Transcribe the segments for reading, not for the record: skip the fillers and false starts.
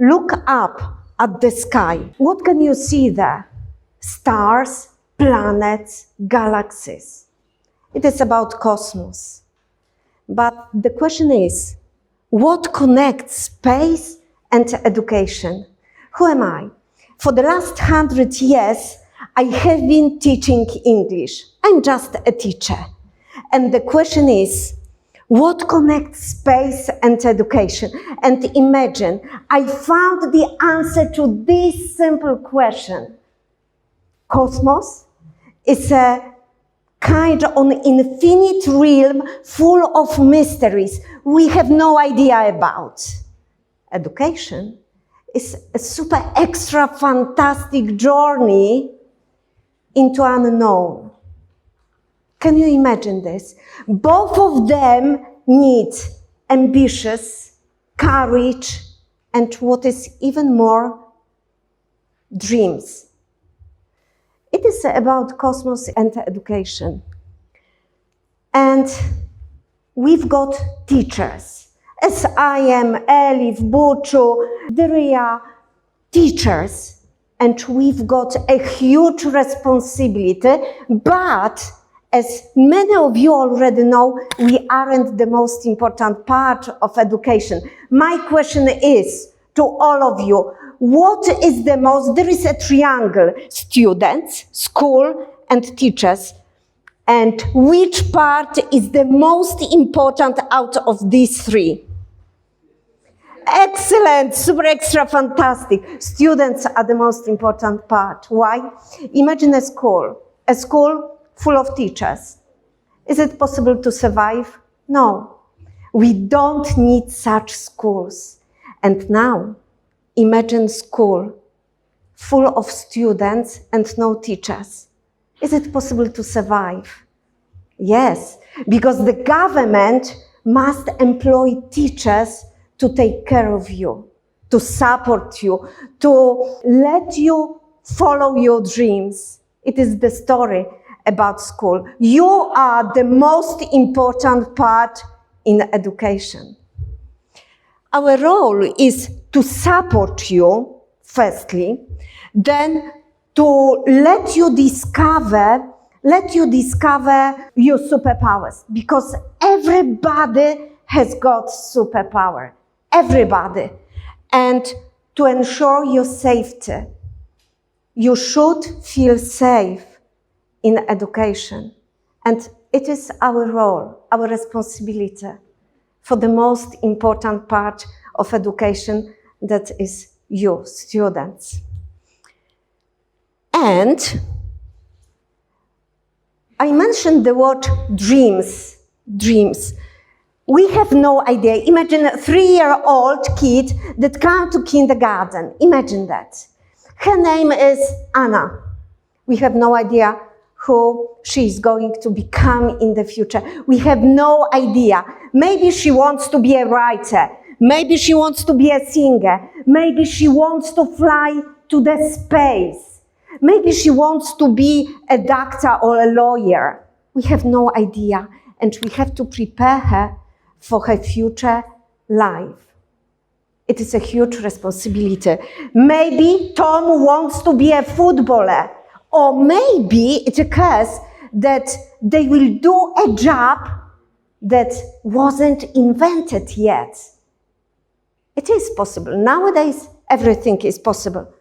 look up at the sky. What can you see there? Stars, planets, galaxies. It is about cosmos. But the question is, what connects space and education? Who am I? For the last 100 years, I have been teaching English. I'm just a teacher. And the question is, what connects space and education? And imagine, I found the answer to this simple question. Cosmos is a kind of an infinite realm full of mysteries we have no idea about. Education is a super extra fantastic journey into unknown. Can you imagine this? Both of them need ambitious, courage, and what is even more, dreams. It is about cosmos and education. And we've got teachers. As I am, Elif, Buchu, Daria, teachers. And we've got a huge responsibility, but as many of you already know, we aren't the most important part of education. My question is to all of you, what is the most, there is a triangle, students, school, and teachers. And which part is the most important out of these three? Excellent, super extra fantastic. Students are the most important part. Why? Imagine a school full of teachers. Is it possible to survive? No. We don't need such schools. And now, imagine school full of students and no teachers. Is it possible to survive? Yes, because the government must employ teachers to take care of you, to support you, to let you follow your dreams. It is the story about school. You are the most important part in education. Our role is to support you, firstly, then to let you discover your superpowers, because everybody has got superpower. Everybody. And to ensure your safety, you should feel safe in education. And it is our role, our responsibility for the most important part of education, that is you, students. And I mentioned the word dreams. Dreams. We have no idea. Imagine a 3-year-old kid that comes to kindergarten. Imagine that. Her name is Anna. We have no idea who she is going to become in the future. We have no idea. Maybe she wants to be a writer. Maybe she wants to be a singer. Maybe she wants to fly to the space. Maybe she wants to be a doctor or a lawyer. We have no idea, and we have to prepare her for her future life. It is a huge responsibility. Maybe Tom wants to be a footballer, or maybe it occurs that they will do a job that wasn't invented yet. It is possible. Nowadays, everything is possible.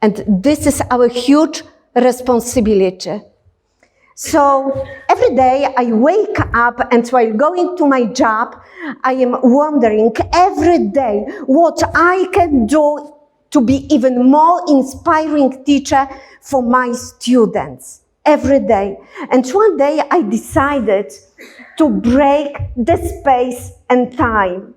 And this is our huge responsibility. So every day I wake up, and while going to my job, I am wondering every day what I can do to be even more inspiring teacher for my students. Every day. And one day I decided to break the space and time.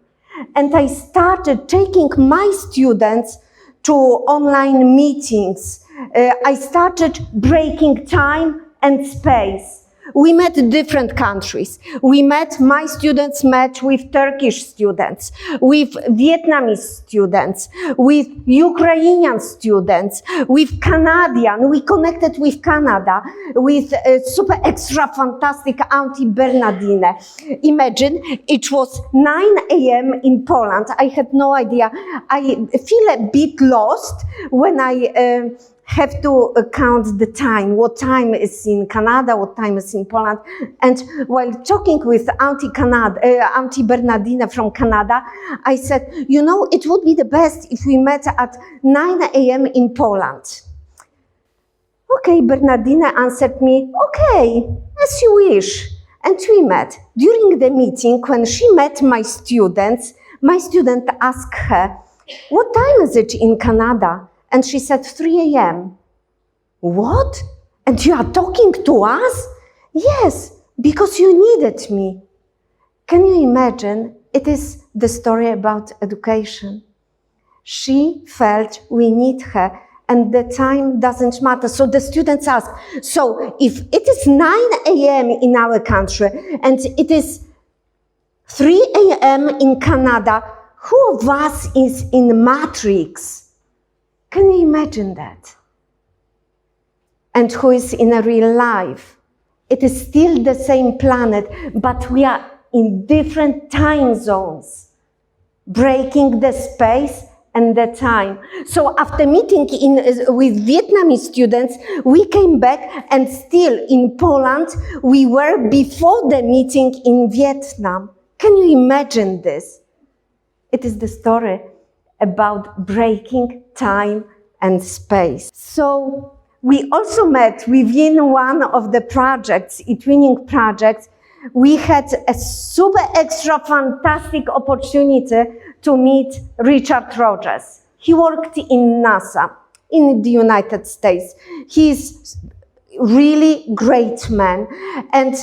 And I started taking my students to online meetings. I started breaking time and space. We met different countries. My students met with Turkish students, with Vietnamese students, with Ukrainian students, with Canadian. We connected with Canada, with super extra fantastic Auntie Bernardine. Imagine, it was 9 a.m. in Poland. I had no idea. I feel a bit lost when I have to count the time, what time is in Canada, what time is in Poland. And while talking with Auntie Bernardine from Canada, I said, you know, it would be the best if we met at 9 a.m. in Poland. Okay, Bernardine answered me, okay, as you wish. And we met. During the meeting, when she met my student asked her, what time is it in Canada? And she said, 3 a.m. What? And you are talking to us? Yes, because you needed me. Can you imagine? It is the story about education. She felt we need her, and the time doesn't matter. So the students ask, so if it is 9 a.m. in our country, and it is 3 a.m. in Canada, who of us is in Matrix? Can you imagine that? And who is in a real life? It is still the same planet, but we are in different time zones, breaking the space and the time. So after meeting with Vietnamese students, we came back, and still in Poland, we were before the meeting in Vietnam. Can you imagine this? It is the story about breaking time and space. So we also met within one of the projects, eTwinning projects. We had a super extra fantastic opportunity to meet Richard Rogers. He worked in NASA in the United States. He's really great man. And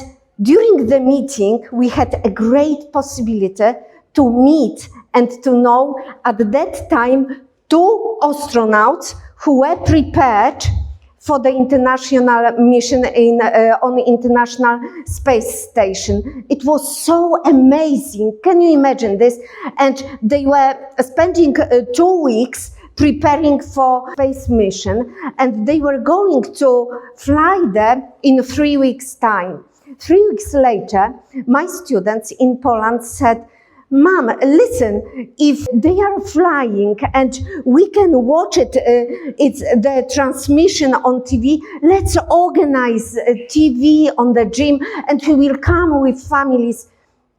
during the meeting, we had a great possibility to meet and to know at that time 2 astronauts who were prepared for the international mission on the International Space Station. It was so amazing. Can you imagine this? And they were spending 2 weeks preparing for space mission, and they were going to fly there in 3 weeks' time. 3 weeks later, my students in Poland said, Mom, listen, if they are flying and we can watch it, it's the transmission on TV, let's organize TV on the gym and we will come with families.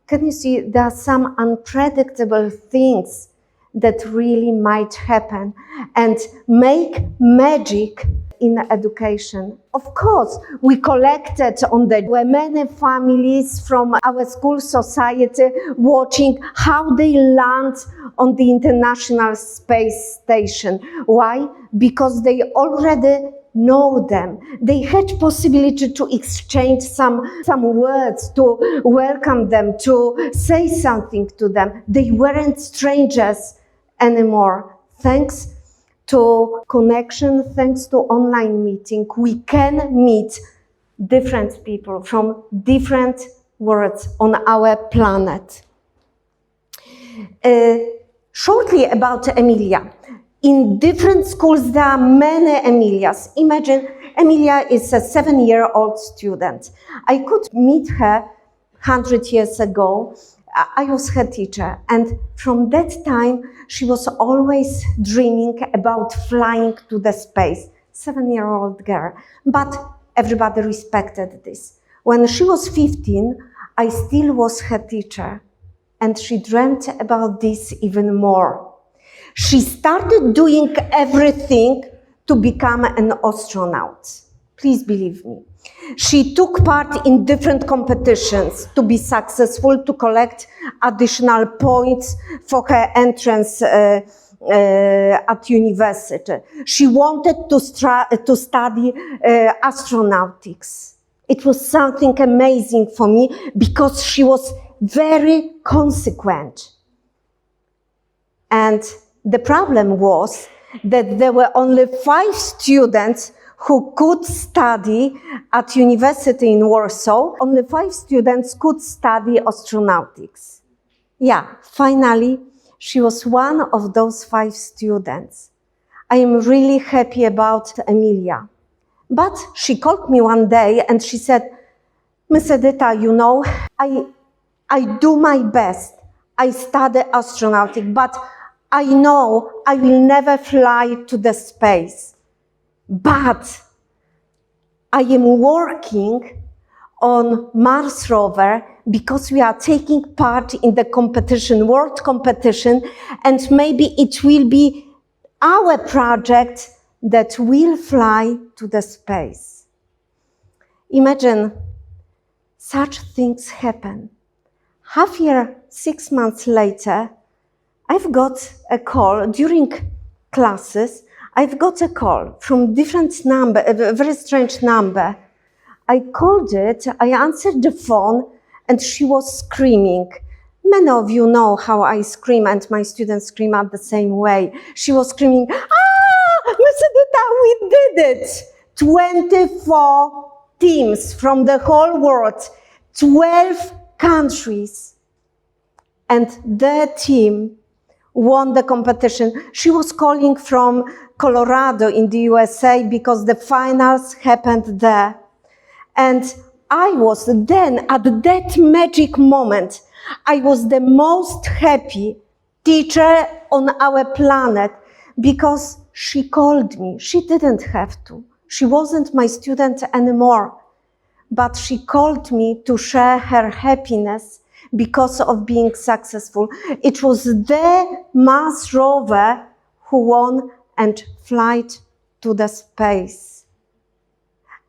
Can you see, there are some unpredictable things that really might happen and make magic in education. Of course, we collected there were many families from our school society watching how they land on the International Space Station. Why? Because they already know them. They had possibility to exchange some words, to welcome them, to say something to them. They weren't strangers anymore. Thanks to connection, thanks to online meeting, we can meet different people from different worlds on our planet. Shortly about Emilia. In different schools, there are many Emilias. Imagine, Emilia is a 7-year-old student. I could meet her 100 years ago. I was her teacher, and from that time, she was always dreaming about flying to the space. 7-year-old girl. But everybody respected this. When she was 15, I still was her teacher, and she dreamt about this even more. She started doing everything to become an astronaut. Please believe me. She took part in different competitions to be successful, to collect additional points for her entrance at university. She wanted to study astronautics. It was something amazing for me because she was very consequent. And the problem was that there were only 5 students who could study at university in Warsaw. Only 5 students could study astronautics. Yeah, finally, she was one of those 5 students. I am really happy about Emilia. But she called me one day and she said, Miss Edyta, you know, I do my best. I study astronautics, but I know I will never fly to the space. But I am working on Mars rover because we are taking part in the competition, world competition, and maybe it will be our project that will fly to the space. Imagine such things happen. Half year, 6 months later, I've got a call during classes. I've got a call from different number, a very strange number. I called it, I answered the phone, and she was screaming. Many of you know how I scream, and my students scream at the same way. She was screaming, Miss Edyta, we did it! 24 teams from the whole world, 12 countries, and their team won the competition. She was calling from Colorado in the USA because the finals happened there. And I was then, at that magic moment, I was the most happy teacher on our planet because she called me. She didn't have to. She wasn't my student anymore. But she called me to share her happiness because of being successful. It was the Mars rover who won and flight to the space.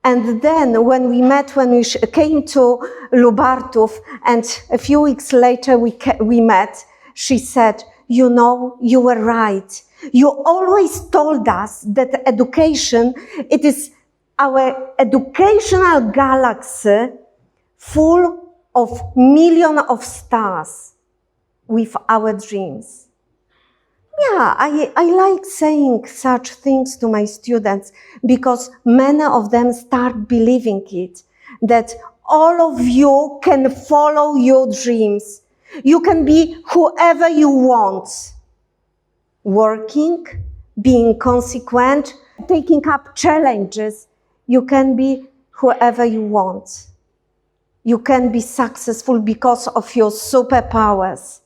And then when we met, when we came to Lubartów, and a few weeks later we met, she said, you know, you were right. You always told us that education, it is our educational galaxy full of millions of stars with our dreams. Yeah, I like saying such things to my students because many of them start believing it, that all of you can follow your dreams. You can be whoever you want. Working, being consequent, taking up challenges. You can be whoever you want. You can be successful because of your superpowers.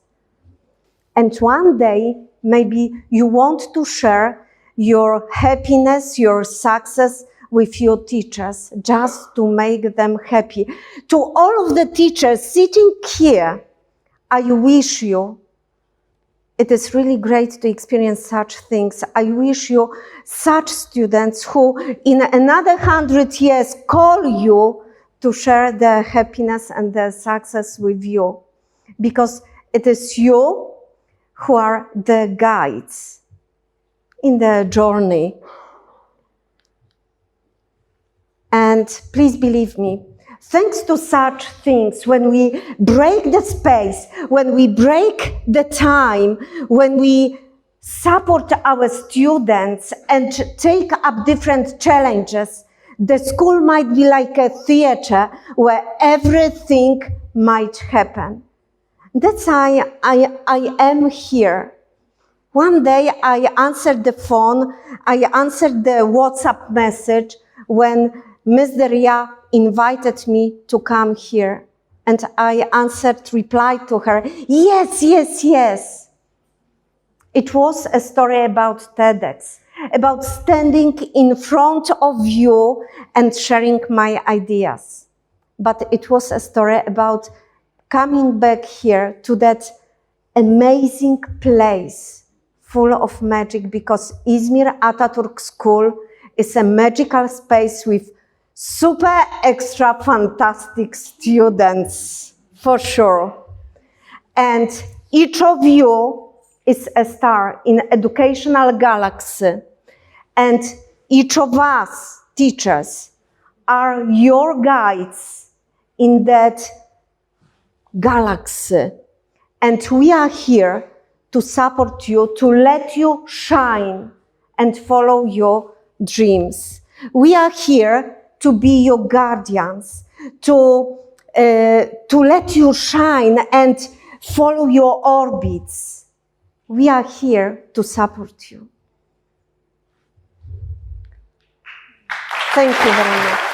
And one day, maybe you want to share your happiness, your success with your teachers, just to make them happy. To all of the teachers sitting here, I wish you, it is really great to experience such things. I wish you such students who in another 100 years call you to share their happiness and their success with you. Because it is you who are the guides in the journey. And please believe me, thanks to such things, when we break the space, when we break the time, when we support our students and take up different challenges, the school might be like a theater where everything might happen. That's why I am here. One day I answered the phone, I answered the WhatsApp message when Ms. Daria invited me to come here. And I replied to her, yes, yes, yes. It was a story about TEDx, about standing in front of you and sharing my ideas. But it was a story about coming back here to that amazing place full of magic, because Izmir Atatürk School is a magical space with super extra fantastic students, for sure. And each of you is a star in educational galaxy. And each of us, teachers, are your guides in that galaxy. And we are here to support you, to let you shine and follow your dreams. We are here to be your guardians, to let you shine and follow your orbits. We are here to support you. Thank you very much.